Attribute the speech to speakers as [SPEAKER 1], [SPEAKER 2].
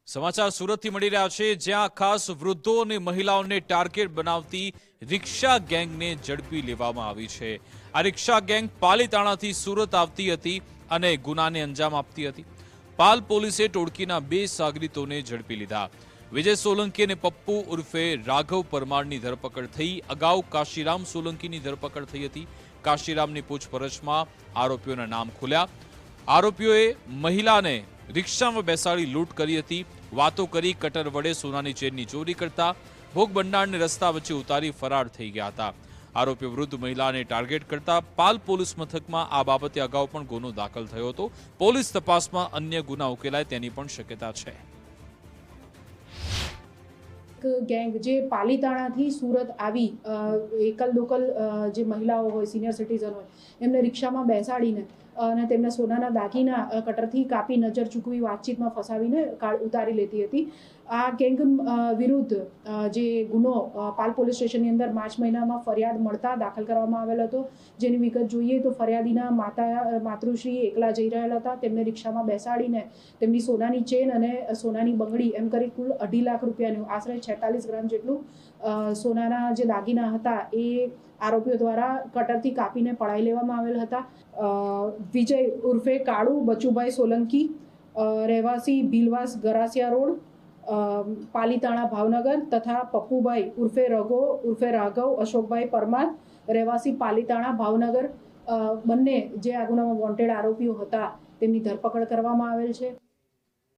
[SPEAKER 1] સમાચાર સુરતથી મળી રહ્યા છે, જ્યાં ખાસ વૃદ્ધો અને મહિલાઓને ટાર્ગેટ બનાવતી રિક્ષા ગેંગને ઝડપી લેવામાં આવી છે। આ રિક્ષા ગેંગ પાલીતાણાથી સુરત આવતી હતી અને ગુનાને અંજામ આપતી હતી। પાલ પોલીસે ટોળકીના 2 સાગરીતોને ઝડપી લીધા। વિજય સોલંકી અને પપ્પુ ઉર્ફે રાઘવ પરમારની ધરપકડ થઈ। અગાઉ કાશીરામ સોલંકીની ધરપકડ થઈ હતી। કાશીરામની પૂછપરછમાં આરોપીઓના નામ ખુલ્યા। આરોપીઓએ મહિલાને રિક્ષામાં બેસાડી લૂંટ કરી હતી। વાતો કરી કટર વડે સોનાની ચેનની ચોરી કરતા ભોગ બનનારને રસ્તા વચ્ચે ઉતારી ફરાર થઈ ગયા હતા। આરોપીઓ વૃદ્ધ મહિલાને ટાર્ગેટ કરતા પાલ પોલીસ મથકમાં આ બાબતે અગાઉ પણ ગુનો દાખલ થયો હતો। પોલીસ તપાસમાં અન્ય ગુના ઉકેલાય તેની પણ શક્યતા છે।
[SPEAKER 2] ગેંગ જે પાલીતાણાથી સુરત આવી એકલ દોકલ જે મહિલાઓ હોય, સિનિયર સિટીઝન હોય, એમને રિક્ષામાં બેસાડીને અને તેમને સોનાના દાગીના કટરથી કાપી નજર ચૂકવી વાતચીતમાં ફસાવીને ઉતારી લેતી હતી। આ ગેંગ વિરુદ્ધ જે ગુનો પાલ પોલીસ સ્ટેશનની અંદર માર્ચ મહિનામાં ફરિયાદ મળતા દાખલ કરવામાં આવેલ હતો। જેની વિગત જોઈએ તો ફરિયાદીના માતૃશ્રી એકલા જઈ રહેલા હતા। તેમને રિક્ષામાં બેસાડીને તેમની સોનાની ચેન અને સોનાની બંગડી એમ કરી કુલ 2.5 લાખ રૂપિયાનું આશરે 46 ગ્રામ જેટલું સોનાના જે દાગીના હતા એ આરોપીઓ દ્વારા કટરથી કાપીને પડાવી લેવામાં આવેલ હતા। વિજય ઉર્ફે કાળુ બચુભાઈ સોલંકી, રહેવાસી ભીલવાસ ગરાસિયા રોડ, પાલીતાણા ભાવનગર, તથા પપ્પુભાઈ ઉર્ફે રઘો ઉર્ફે રાઘવ અશોકભાઈ પરમાર, રહેવાસી પાલીતાણા ભાવનગર, બંને જે આ ગુનામાં વોન્ટેડ આરોપીઓ હતા તેમની ધરપકડ કરવામાં આવેલ છે।